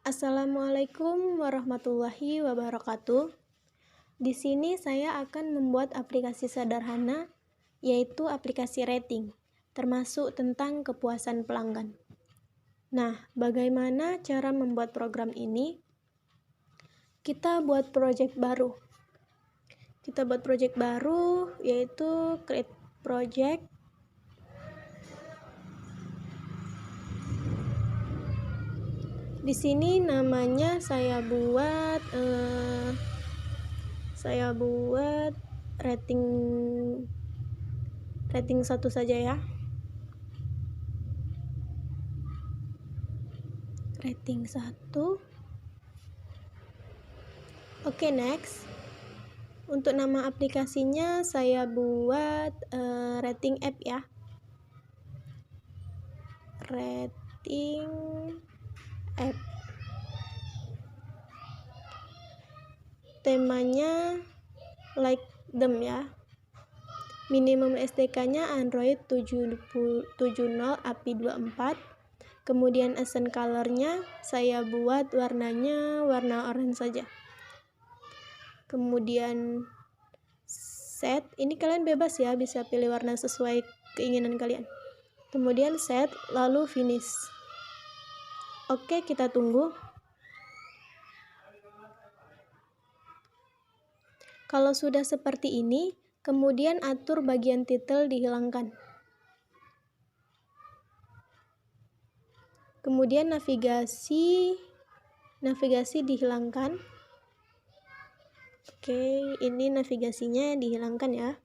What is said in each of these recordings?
Assalamualaikum warahmatullahi wabarakatuh. Di sini saya akan membuat aplikasi sederhana, yaitu aplikasi rating, termasuk tentang kepuasan pelanggan. Nah, bagaimana cara membuat program ini? Kita buat project baru. Yaitu create project. Di sini namanya saya buat rating 1 saja ya. Rating 1. Oke, next. Untuk nama aplikasinya saya buat rating app ya. Rating app. Temanya like them ya. Minimum SDK-nya Android 7.0 API 24. Kemudian accent color-nya saya buat warnanya warna orange saja. Kemudian set, ini kalian bebas ya, bisa pilih warna sesuai keinginan kalian. Kemudian set, lalu finish. Oke, kita tunggu. Kalau sudah seperti ini, kemudian atur bagian title dihilangkan. Kemudian navigasi dihilangkan. Oke, ini navigasinya dihilangkan ya.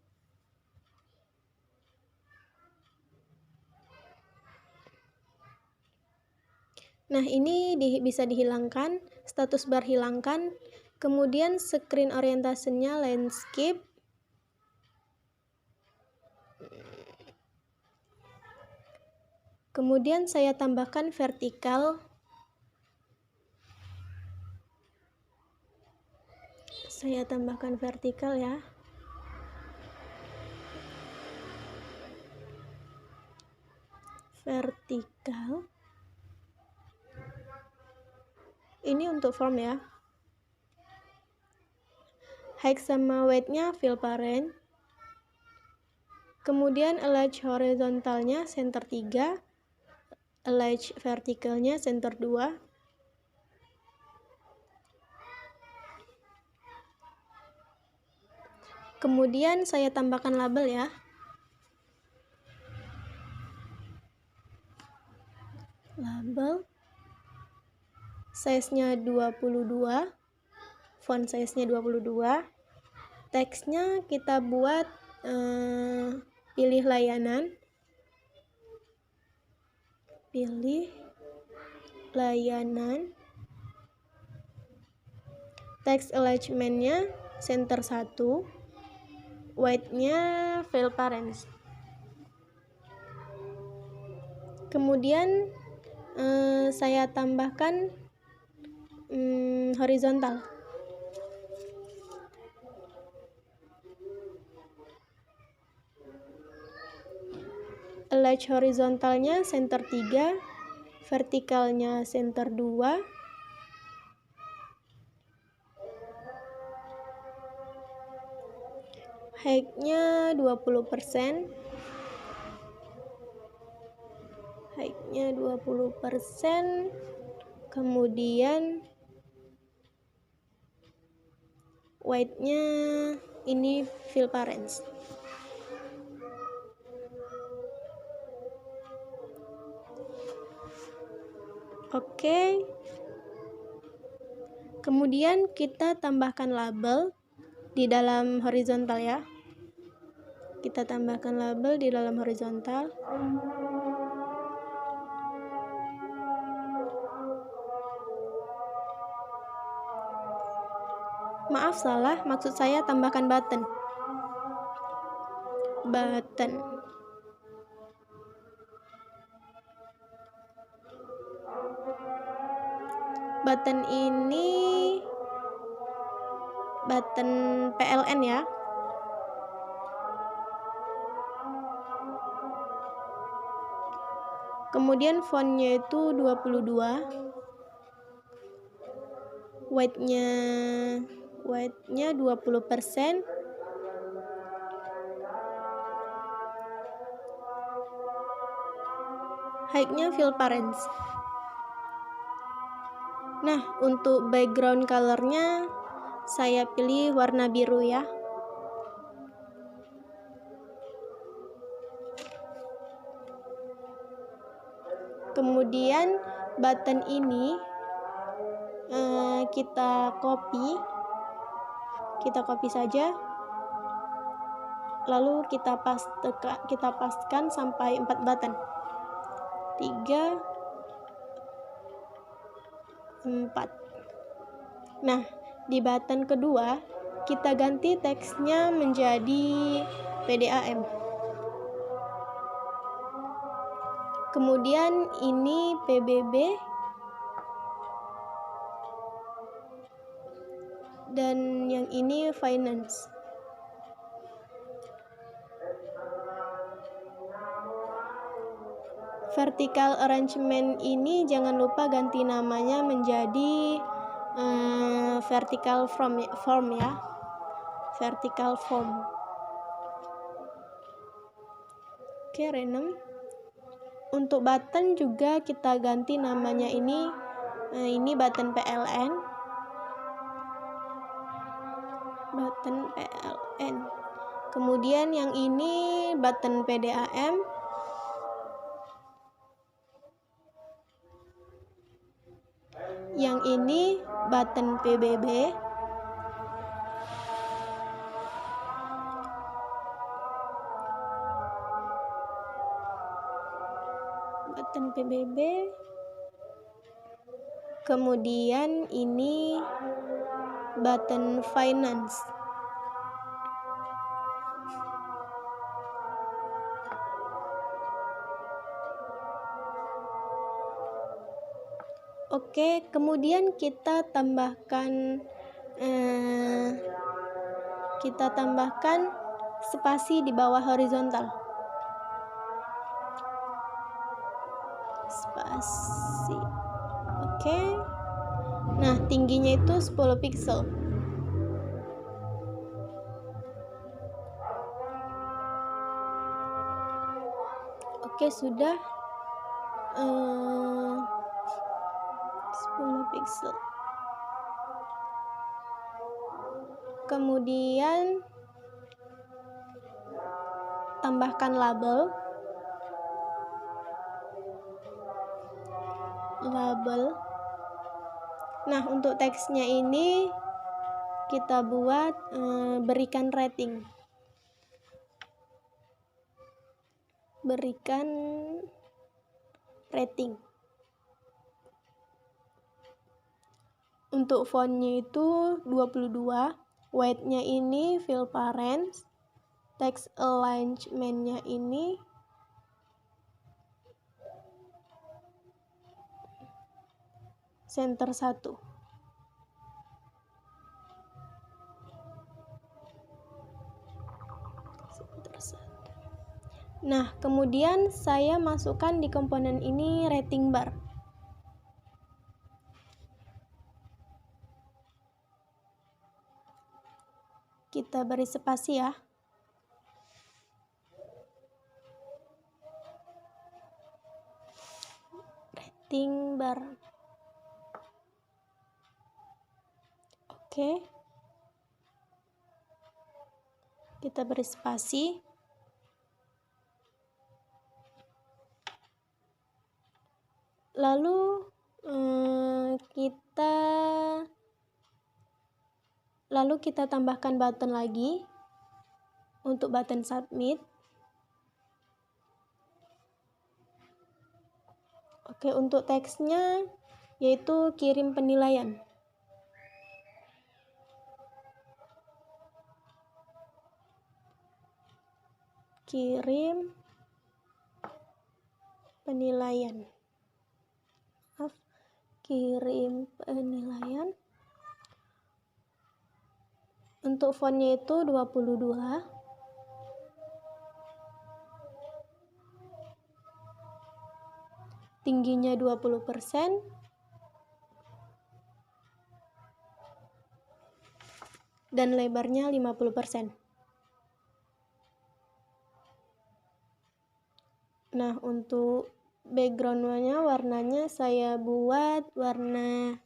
Nah, ini bisa dihilangkan, status bar hilangkan, kemudian screen orientasenya landscape. Kemudian saya tambahkan vertikal. Ya. Vertikal. Ini untuk form ya. Height sama weight-nya fill parent. Kemudian align horizontalnya center 3. Align vertikalnya center 2. Kemudian saya tambahkan label ya. Label. Size-nya 22. Font size-nya 22. Teksnya kita buat pilih layanan. Text alignment-nya center 1. Weight-nya fill parents. Kemudian saya tambahkan horizontal. Align horizontalnya center 3, vertikalnya center 2. Height-nya 20%. Kemudian weight-nya ini fill parents. Oke. Kemudian kita tambahkan label di dalam horizontal ya. Kita tambahkan label di dalam horizontal. Maaf, salah. Maksud saya tambahkan button. Button ini button PLN ya. Kemudian fontnya itu 22. Weight-nya 20%. Height-nya fill parents. Nah, untuk background color-nya saya pilih warna biru ya. Kemudian button ini kita copy saja. Lalu kita pastekan sampai 4 button. 3, 4. Nah, di button kedua kita ganti teksnya menjadi PDAM. Kemudian ini PBB dan yang ini finance. Vertical arrangement ini jangan lupa ganti namanya menjadi vertical form ya. Vertical form. Oke, random. Untuk button juga kita ganti namanya ini button PLN. Button PLN. Kemudian yang ini button PDAM. Yang ini button PBB. Button PBB. Kemudian ini button finance. Oke, kemudian kita tambahkan spasi di bawah horizontal. Spasi. Oke. Nah, tingginya itu 10 pixel. Oke, sudah 10 pixel. Kemudian tambahkan label. Nah, untuk teksnya ini kita buat berikan rating. Untuk fontnya itu 22. Weight-nya ini fill parents. Text alignment-nya ini center 1. Nah, kemudian saya masukkan di komponen ini rating bar. Kita beri spasi ya. Rating bar. Oke. Kita beri spasi. Lalu kita tambahkan button lagi untuk button submit. Oke, untuk teksnya yaitu kirim penilaian. Kirim penilaian. Untuk fontnya itu 22. Tingginya 20%. dan lebarnya 50%. Nah, untuk background-nya warnanya saya buat warna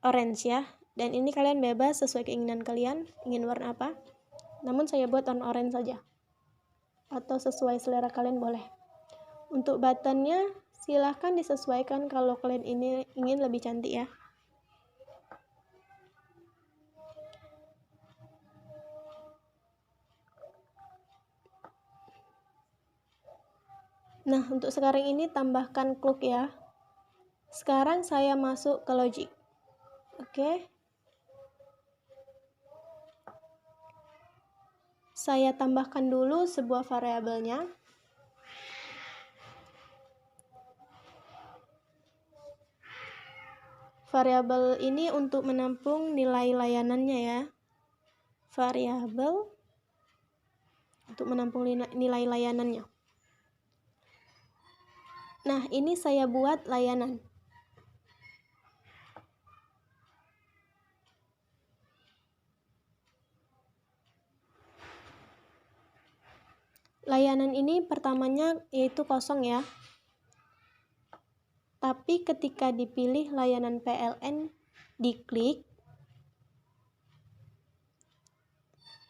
orange ya. Dan ini kalian bebas sesuai keinginan kalian, ingin warna apa. Namun saya buat warna orange saja. Atau sesuai selera kalian boleh. Untuk buttonnya silahkan disesuaikan kalau kalian ini ingin lebih cantik ya. Nah, untuk sekarang ini tambahkan clock ya. Sekarang saya masuk ke logic. Oke. Saya tambahkan dulu sebuah variabelnya. Variabel ini untuk menampung nilai layanannya ya. Variabel untuk menampung nilai layanannya. Nah, ini saya buat layanan. Layanan ini pertamanya yaitu kosong ya. Tapi ketika dipilih layanan PLN, diklik.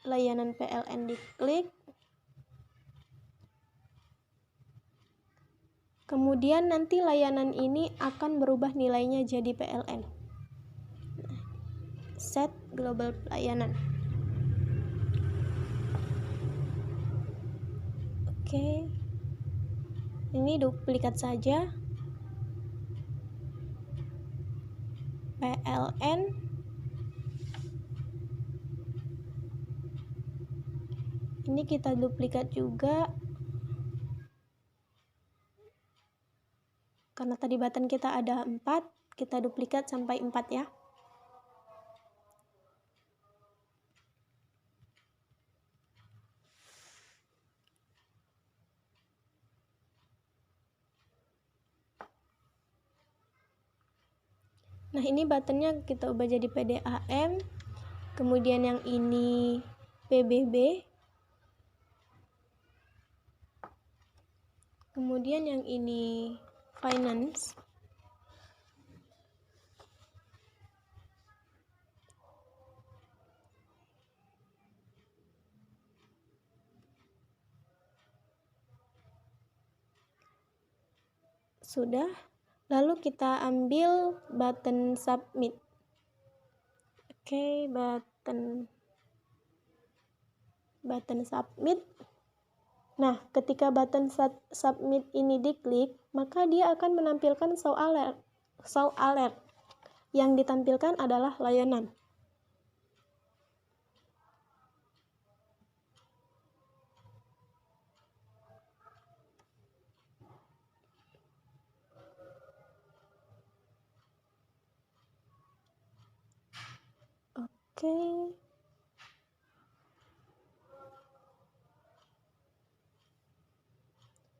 Layanan PLN diklik. Kemudian nanti layanan ini akan berubah nilainya jadi PLN. Set global layanan. Oke. Ini duplikat saja. PLN. Ini kita duplikat juga. Karena tadi button kita ada 4, kita duplikat sampai 4 ya. Nah, ini buttonnya kita ubah jadi PDAM. Kemudian yang ini PBB. Kemudian yang ini finance. Sudah. Lalu kita ambil button submit. Oke, button submit. Nah, ketika button submit ini diklik, maka dia akan menampilkan show alert. Yang ditampilkan adalah layanan. Oke.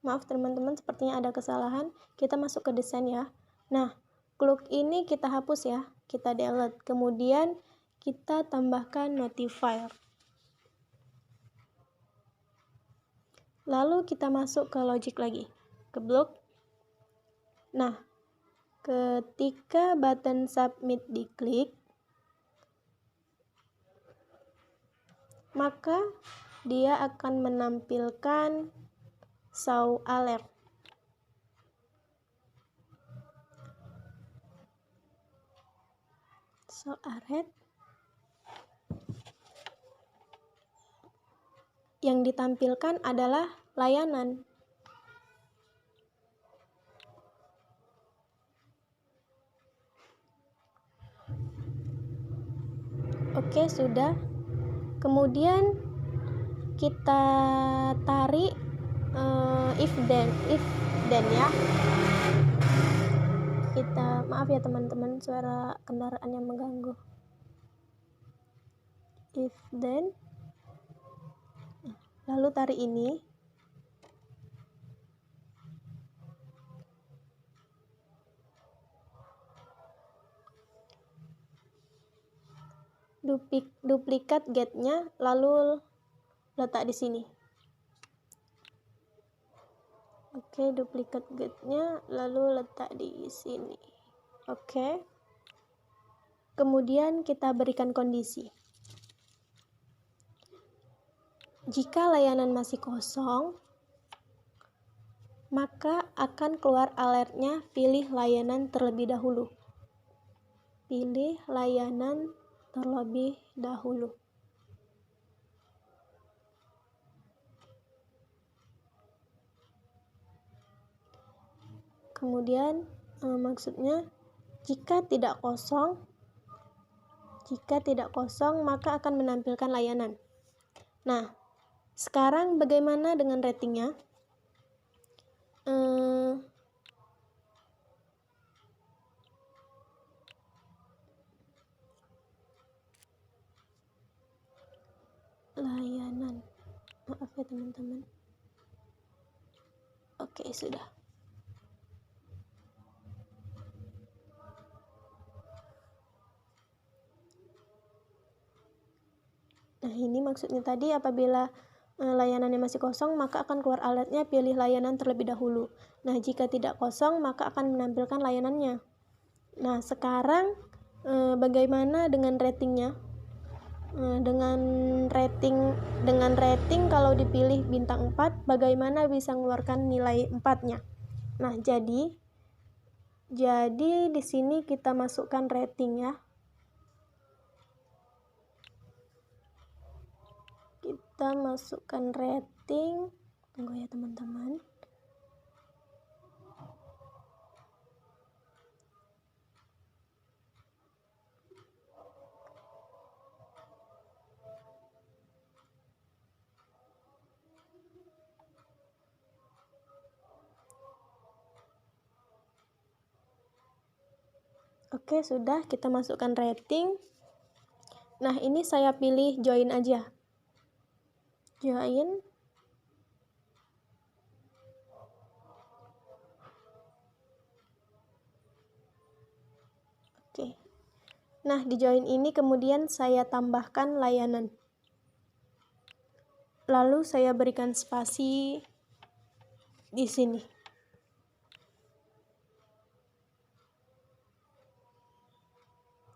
Maaf teman-teman, sepertinya ada kesalahan. Kita masuk ke desain ya. Nah, clock ini kita hapus ya. Kita delete. Kemudian kita tambahkan notifier. Lalu kita masuk ke logic lagi. Ke block. Nah, ketika button submit diklik, maka dia akan menampilkan show alert. Show alert. Yang ditampilkan adalah layanan. Oke, sudah. Kemudian kita tarik if then ya. Kita maaf ya teman-teman, suara kendaraan yang mengganggu. If then, lalu tarik ini. duplikat get-nya lalu letak di sini. Oke, duplikat get-nya lalu letak di sini. Oke. Kemudian kita berikan kondisi. Jika layanan masih kosong, maka akan keluar alertnya pilih layanan terlebih dahulu. Pilih layanan terlebih dahulu. Kemudian maksudnya jika tidak kosong maka akan menampilkan layanan. Nah, sekarang bagaimana dengan ratingnya? Layanan, maaf ya teman-teman. Oke, sudah. Nah, ini maksudnya tadi apabila layanannya masih kosong, maka akan keluar alertnya pilih layanan terlebih dahulu. Nah, jika tidak kosong, maka akan menampilkan layanannya. Nah, sekarang bagaimana dengan ratingnya? Dengan rating kalau dipilih bintang 4, bagaimana bisa mengeluarkan nilai 4-nya? Nah, jadi di sini kita masukkan rating ya. Kita masukkan rating. Tunggu ya teman-teman. Oke, sudah kita masukkan rating. Nah, ini saya pilih join aja. Join. Oke. Nah, di join ini kemudian saya tambahkan layanan. Lalu saya berikan spasi di sini.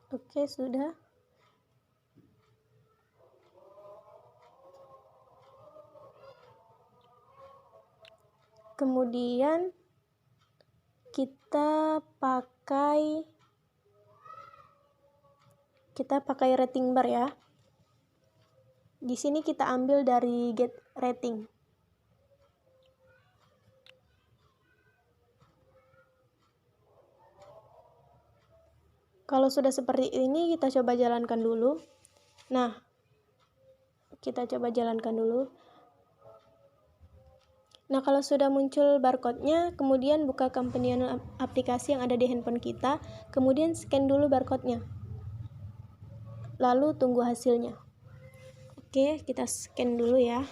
Oke, sudah. Kemudian kita pakai rating bar ya. Di sini kita ambil dari get rating. Kalau sudah seperti ini, kita coba jalankan dulu. Nah, kita coba jalankan dulu. Nah, kalau sudah muncul barcode-nya, kemudian buka companion aplikasi yang ada di handphone kita, kemudian scan dulu barcode-nya. Lalu tunggu hasilnya. Oke, kita scan dulu ya.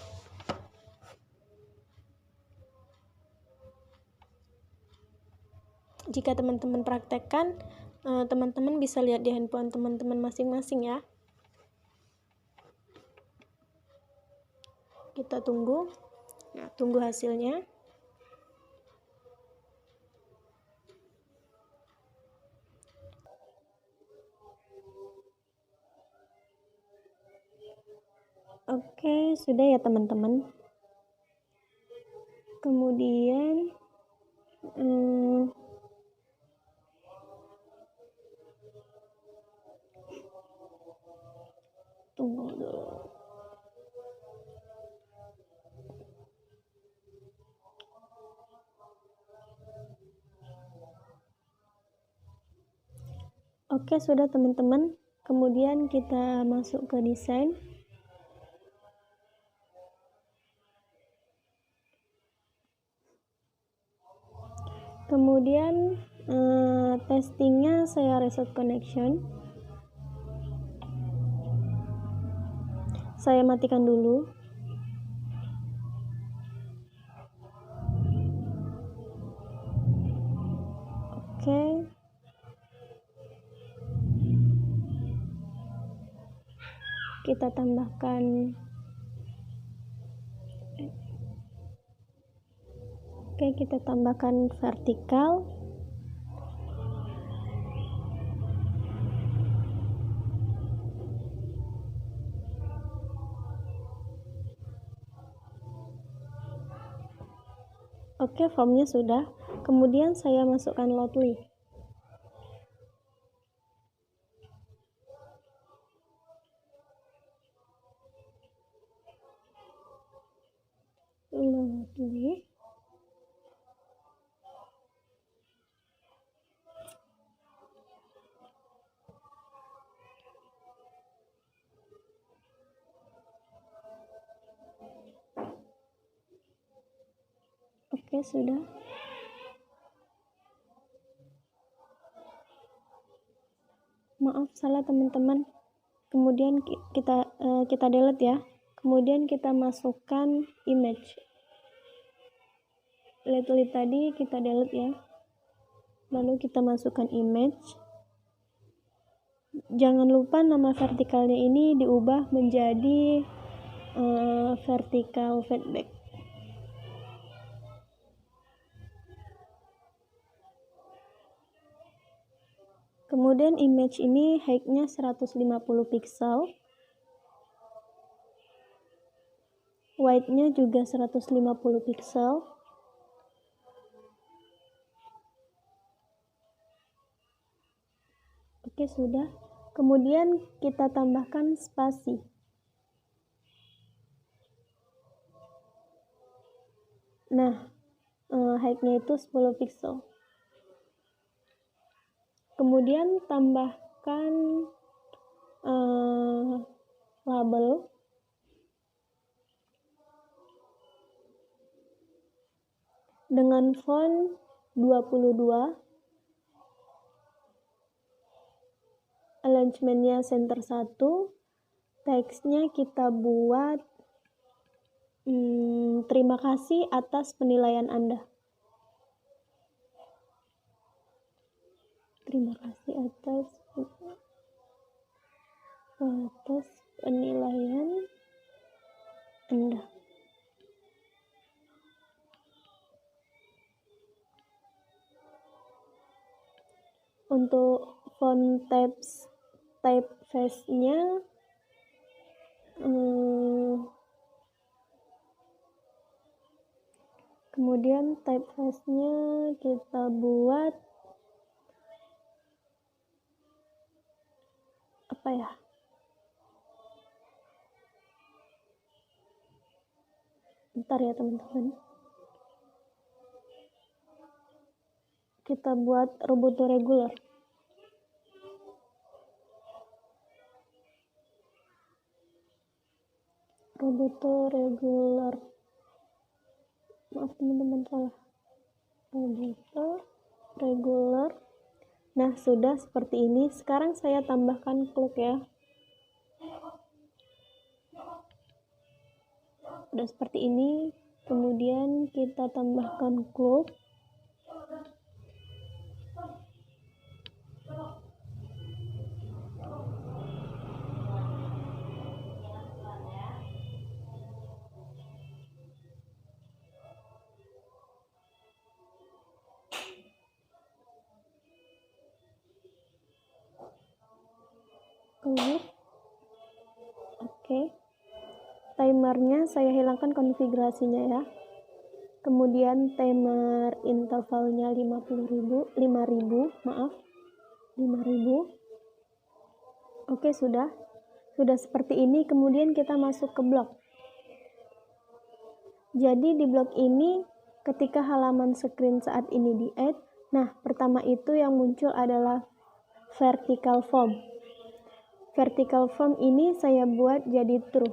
Jika teman-teman praktekkan, teman-teman bisa lihat di handphone teman-teman masing-masing ya. Kita tunggu. Nah, tunggu hasilnya. Oke, sudah ya teman-teman. Kemudian tunggu dulu. Oke, sudah teman-teman. Kemudian kita masuk ke desain. Kemudian testingnya saya reset connection. Saya matikan dulu. Oke. kita tambahkan kita tambahkan vertikal. Oke, formnya sudah. Kemudian saya masukkan Loadly. Loadly. Oke, sudah. Maaf, salah teman-teman. Kemudian kita delete ya. Kemudian kita masukkan image. Loadly tadi kita delete ya. Lalu kita masukkan image. Jangan lupa nama vertikalnya ini diubah menjadi vertical feedback. Kemudian image ini height-nya 150 pixel. Width-nya juga 150 pixel. Oke, sudah. Kemudian kita tambahkan spasi. Nah, height-nya itu 10 pixel. Kemudian tambahkan label. Dengan font 22. Alignment-nya center 1. Teksnya kita buat terima kasih atas penilaian Anda. Terima kasih atas penilaian Anda. Untuk font typeface-nya kemudian typeface-nya kita buat apa ya? Bentar ya teman-teman. Kita buat Roboto regular. Roboto regular. Maaf teman-teman, salah. Roboto regular. Nah, sudah seperti ini. Sekarang saya tambahkan clock ya. Udah seperti ini. Kemudian kita tambahkan clock. Oke. Timernya saya hilangkan konfigurasinya ya. Kemudian timer intervalnya 5000, maaf. 5000. Oke, sudah. Sudah seperti ini, kemudian kita masuk ke blok. Jadi di blok ini ketika halaman screen saat ini di-add, nah pertama itu yang muncul adalah vertical form. Vertical form ini saya buat jadi true.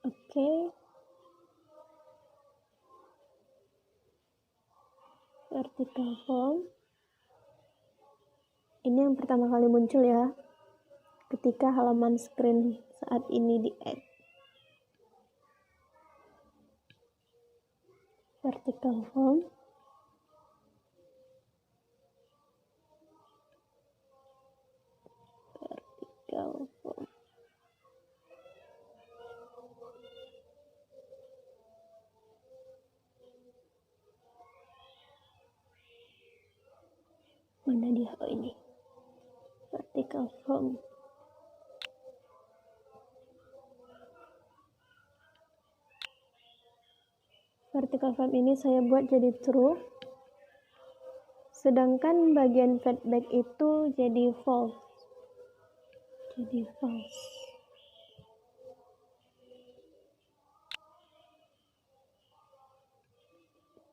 Oke. Vertical form. Ini yang pertama kali muncul ya. Ketika halaman screen saat ini di-add. vertical form, mana dia? Oh, ini vertical form. Vertical form ini saya buat jadi true, sedangkan bagian feedback itu jadi false.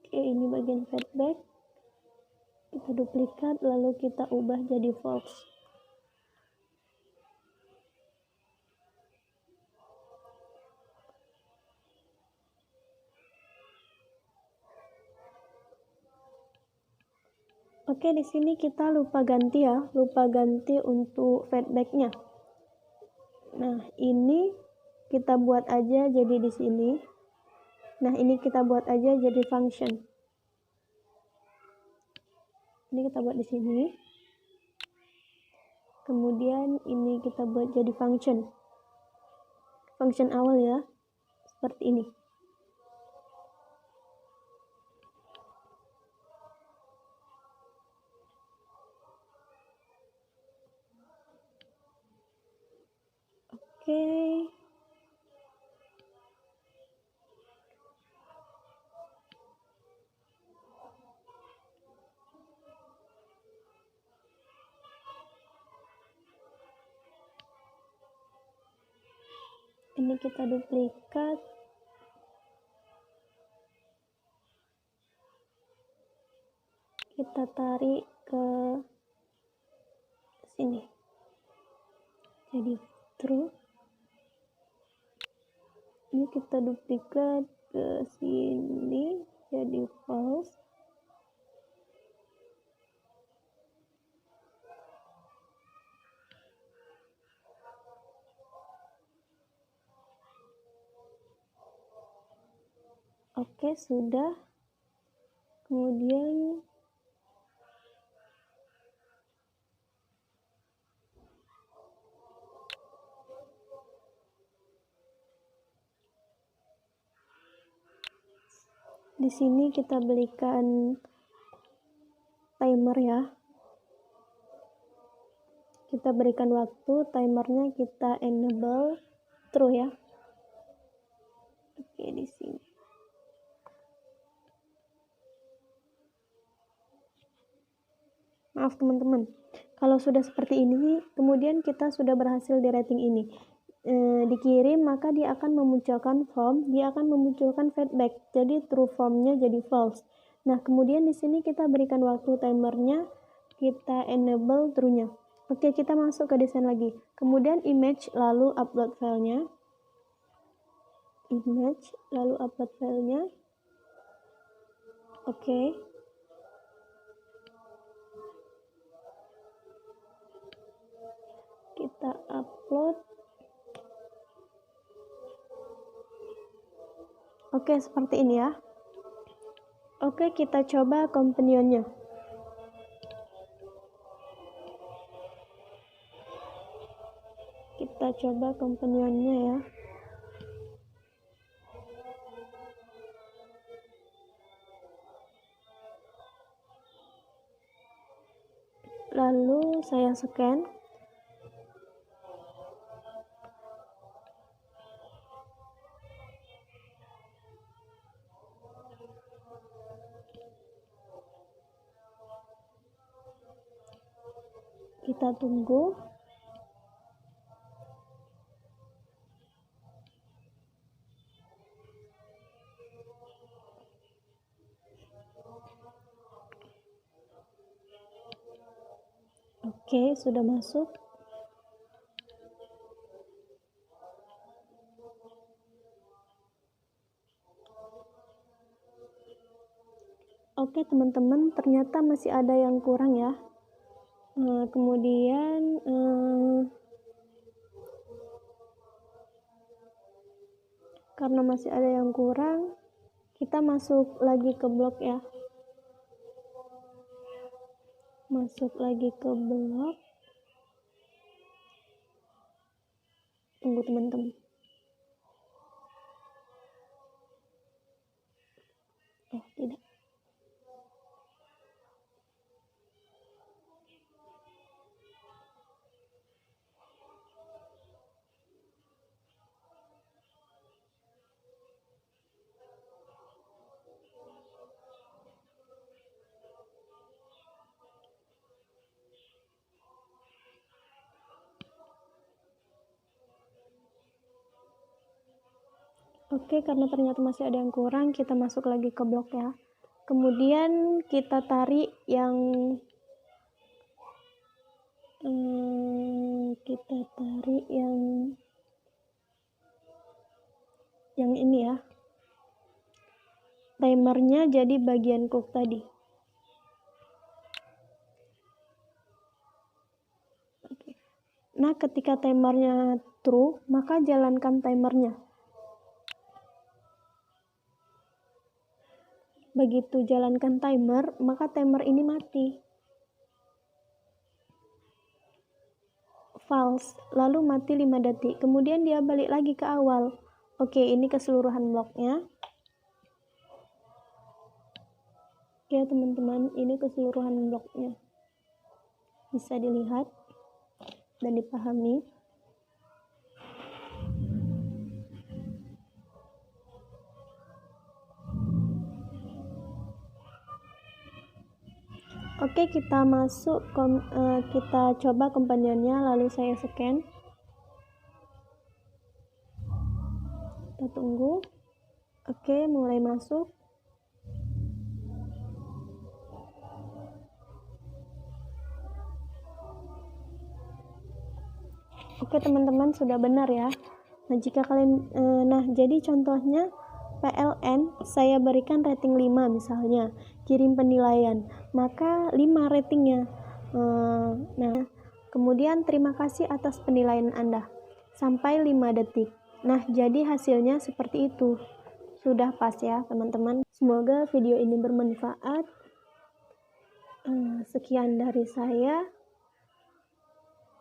Oke, ini bagian feedback. Kita duplikat lalu kita ubah jadi false. Oke, di sini kita lupa ganti untuk feedbacknya. Nah, ini kita buat aja jadi di sini. Nah, ini kita buat aja jadi function. Ini kita buat di sini. Kemudian ini kita buat jadi function. Function awal ya, seperti ini. Oke. Ini kita duplikat. Kita tarik ke sini. Jadi true. Ini kita duplikat ke sini jadi false. Oke, sudah. Kemudian di sini kita berikan timer ya. Kita berikan waktu, timernya kita enable true ya. Oke, di sini. Maaf teman-teman, kalau sudah seperti ini, kemudian kita sudah berhasil di rating ini. Dikirim, maka dia akan memunculkan form, dia akan memunculkan feedback. Jadi true formnya jadi false. Nah, kemudian di sini kita berikan waktu timernya, kita enable true-nya. Oke, kita masuk ke desain lagi. Kemudian image, lalu upload filenya. Image, lalu upload filenya. Oke. Kita upload. Oke, seperti ini ya. Oke, kita coba companionnya. Kita coba companionnya ya. Lalu saya scan. Kita tunggu. Oke, sudah masuk. Oke teman-teman, ternyata masih ada yang kurang ya. Kemudian karena masih ada yang kurang, Kita masuk lagi ke blog ya. Masuk lagi ke blog. Tunggu teman-teman. Oh, tidak. Oke, karena ternyata masih ada yang kurang, kita masuk lagi ke blok ya. Kemudian kita tarik yang ini ya. Timernya jadi bagian cook tadi. Nah, ketika timernya true, maka jalankan timernya. Begitu jalankan timer, maka timer ini mati. False, lalu mati 5 detik. Kemudian dia balik lagi ke awal. Oke, ini keseluruhan bloknya. Oke, teman-teman, ini keseluruhan bloknya. Bisa dilihat dan dipahami. Oke, kita masuk, kita coba komponennya, lalu saya scan. Kita tunggu. Oke, mulai masuk. Oke, teman-teman, sudah benar ya. Nah, jika kalian jadi contohnya PLN saya berikan rating 5 misalnya, kirim penilaian, maka 5 ratingnya. Nah, kemudian terima kasih atas penilaian Anda sampai 5 detik. Nah, jadi hasilnya seperti itu. Sudah pas ya, teman-teman. Semoga video ini bermanfaat. Sekian dari saya.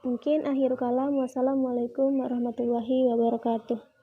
Mungkin akhir kalam. Wassalamualaikum warahmatullahi wabarakatuh.